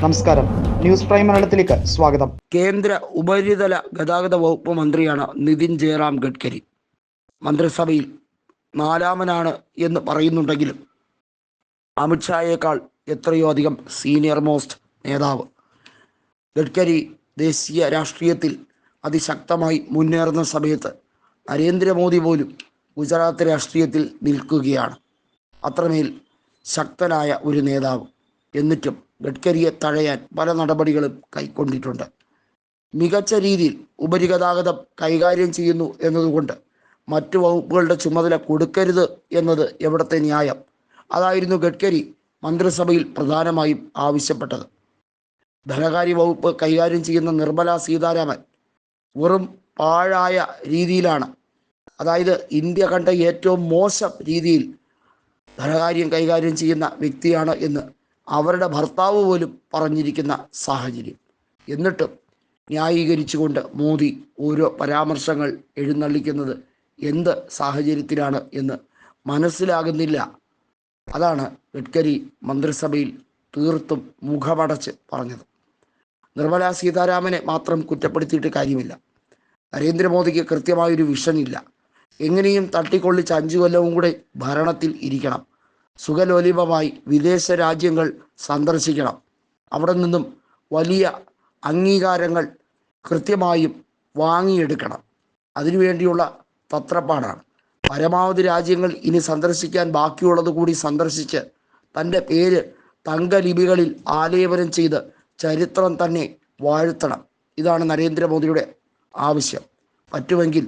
നമസ്കാരം, news prime മലയാളത്തിലേക്ക് സ്വാഗതം. കേന്ദ്ര ഉപരിതല ഗതാഗത വകുപ്പ് മന്ത്രിയാണ് നിതിൻ ജയറാം ഗഡ്കരി. മന്ത്രിസഭയിൽ നാലാമനാണ് എന്ന് പറയുന്നുണ്ടെങ്കിലും അമിത്ഷായേക്കാൾ എത്രയോ അധികം സീനിയർ മോസ്റ്റ് നേതാവ്. ഗഡ്കരി ദേശീയ രാഷ്ട്രീയത്തിൽ അതിശക്തമായി മുന്നേറുന്ന സമയത്ത് നരേന്ദ്രമോദി പോലും ഗുജറാത്ത് രാഷ്ട്രീയത്തിൽ നിൽക്കുകയാണ്. അത്രമേൽ ശക്തനായ ഒരു നേതാവ്. എന്നിട്ടും ഗഡ്കരിയെ തഴയാൻ പല നടപടികളും കൈക്കൊണ്ടിട്ടുണ്ട്. മികച്ച രീതിയിൽ ഉപരിഗതാഗതം കൈകാര്യം ചെയ്യുന്നു എന്നതുകൊണ്ട് മറ്റു വകുപ്പുകളുടെ ചുമതല കൊടുക്കരുത് എന്നത് എവിടത്തെ ന്യായം? അതായിരുന്നു ഗഡ്കരി മന്ത്രിസഭയിൽ പ്രധാനമായും ആവശ്യപ്പെട്ടത്. ധനകാര്യ വകുപ്പ് കൈകാര്യം ചെയ്യുന്ന നിർമ്മല സീതാരാമൻ വെറും പാഴായ രീതിയിലാണ്, അതായത് ഇന്ത്യ കണ്ട ഏറ്റവും മോശം രീതിയിൽ ധനകാര്യം കൈകാര്യം ചെയ്യുന്ന വ്യക്തിയാണ് എന്ന് അവരുടെ ഭർത്താവ് പോലും പറഞ്ഞിരിക്കുന്ന സാഹചര്യം. എന്നിട്ടും ന്യായീകരിച്ചുകൊണ്ട് മോദി ഓരോ പരാമർശങ്ങൾ എഴുന്നള്ളിക്കുന്നത് എന്ത് സാഹചര്യത്തിലാണ് എന്ന് മനസ്സിലാകുന്നില്ല. അതാണ് ഗഡ്കരി മന്ത്രിസഭയിൽ തീർത്തും മുഖമടച്ച് പറഞ്ഞത്. നിർമ്മല സീതാരാമനെ മാത്രം കുറ്റപ്പെടുത്തിയിട്ട് കാര്യമില്ല. നരേന്ദ്രമോദിക്ക് കൃത്യമായൊരു വിഷനില്ല. എങ്ങനെയും തട്ടിക്കൊള്ളിച്ച് 5 കൊല്ലവും കൂടെ ഭരണത്തിൽ ഇരിക്കണം. സുഖലോലിപമായി വിദേശ രാജ്യങ്ങൾ സന്ദർശിക്കണം. അവിടെ നിന്നും വലിയ അംഗീകാരങ്ങൾ കൃത്യമായും വാങ്ങിയെടുക്കണം. അതിനുവേണ്ടിയുള്ള തത്രപ്പാടാണ്. പരമാവധി രാജ്യങ്ങൾ ഇനി സന്ദർശിക്കാൻ ബാക്കിയുള്ളത് കൂടി സന്ദർശിച്ച് തൻ്റെ പേര് തങ്കലിപികളിൽ ആലേപനം ചെയ്ത് ചരിത്രം തന്നെ വാഴ്ത്തണം. ഇതാണ് നരേന്ദ്രമോദിയുടെ ആവശ്യം. പറ്റുമെങ്കിൽ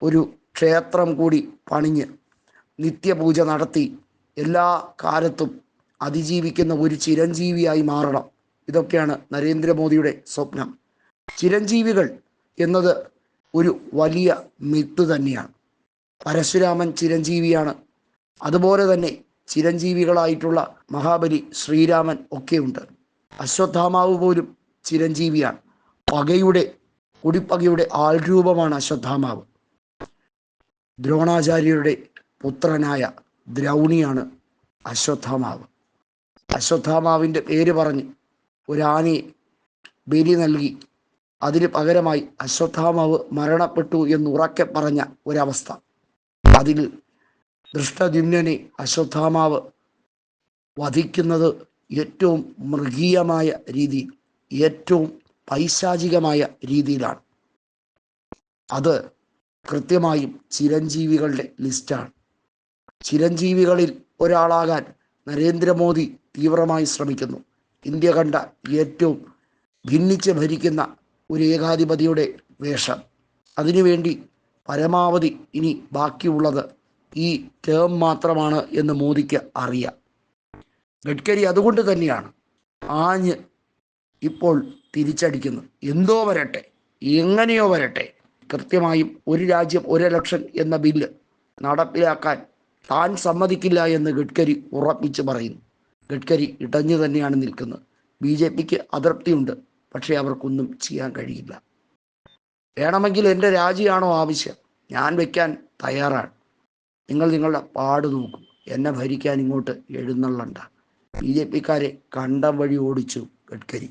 ഒരു ക്ഷേത്രം കൂടി പണിഞ്ഞ് നിത്യപൂജ നടത്തി എല്ലാ കാലത്തും അതിജീവിക്കുന്ന ഒരു ചിരഞ്ജീവിയായി മാറണം. ഇതൊക്കെയാണ് നരേന്ദ്രമോദിയുടെ സ്വപ്നം. ചിരഞ്ജീവികൾ എന്നത് ഒരു വലിയ മിത്ത് തന്നെയാണ്. പരശുരാമൻ ചിരഞ്ജീവിയാണ്. അതുപോലെ തന്നെ ചിരഞ്ജീവികളായിട്ടുള്ള മഹാബലി, ശ്രീരാമൻ ഒക്കെയുണ്ട്. അശ്വത്ഥാമാവ് പോലും ചിരഞ്ജീവിയാണ്. കുടിപ്പകയുടെ ആൾരൂപമാണ് അശ്വത്ഥാമാവ്. ദ്രോണാചാര്യരുടെ പുത്രനായ ദ്രൗണിയാണ് അശ്വത്ഥാമാവ്. അശ്വത്ഥാമാവിൻ്റെ പേര് പറഞ്ഞ് ഒരാനയെ ബലി നൽകി അതിന് പകരമായി അശ്വത്ഥാമാവ് മരണപ്പെട്ടു എന്നുറക്കെ പറഞ്ഞ ഒരവസ്ഥ. അതിൽ ദൃഷ്ടദ്യുമ്നനെ അശ്വത്ഥാമാവ് വധിക്കുന്നത് ഏറ്റവും മൃഗീയമായ രീതിയിൽ, ഏറ്റവും പൈശാചികമായ രീതിയിലാണ്. അത് കൃത്യമായും ചിരഞ്ജീവികളുടെ ലിസ്റ്റാണ്. ചിരഞ്ജീവികളിൽ ഒരാളാകാൻ നരേന്ദ്രമോദി തീവ്രമായി ശ്രമിക്കുന്നു. ഇന്ത്യ കണ്ട ഏറ്റവും ഭിന്നിച്ച് ഭരിക്കുന്ന ഒരു ഏകാധിപതിയുടെ വേഷം. അതിനുവേണ്ടി പരമാവധി ഇനി ബാക്കിയുള്ളത് ഈ ടേം മാത്രമാണ് എന്ന് മോദിക്ക് അറിയാം. ഗഡ്കരി അതുകൊണ്ട് തന്നെയാണ് ആഞ്ഞ് ഇപ്പോൾ തിരിച്ചടിക്കുന്നത്. എന്തോ വരട്ടെ, എങ്ങനെയോ വരട്ടെ, കൃത്യമായും ഒരു രാജ്യം ഒരു ഇലക്ഷൻ എന്ന ബില്ല് നടപ്പിലാക്കാൻ താൻ സമ്മതിക്കില്ല എന്ന് ഗഡ്കരി ഉറപ്പിച്ച് പറയുന്നു. ഗഡ്കരി ഇടഞ്ഞു തന്നെയാണ് നിൽക്കുന്നത്. BJPക്ക് അതൃപ്തിയുണ്ട്, പക്ഷേ അവർക്കൊന്നും ചെയ്യാൻ കഴിയില്ല. വേണമെങ്കിൽ എൻ്റെ രാജിയാണോ ആവശ്യം, ഞാൻ വയ്ക്കാൻ തയ്യാറാണ്. നിങ്ങൾ നിങ്ങളുടെ പാട് നോക്കും, എന്നെ ഭരിക്കാൻ ഇങ്ങോട്ട് എഴുന്നള്ളണ്ട. BJPക്കാരെ കണ്ടം വഴി ഓടിച്ചു ഗഡ്കരി.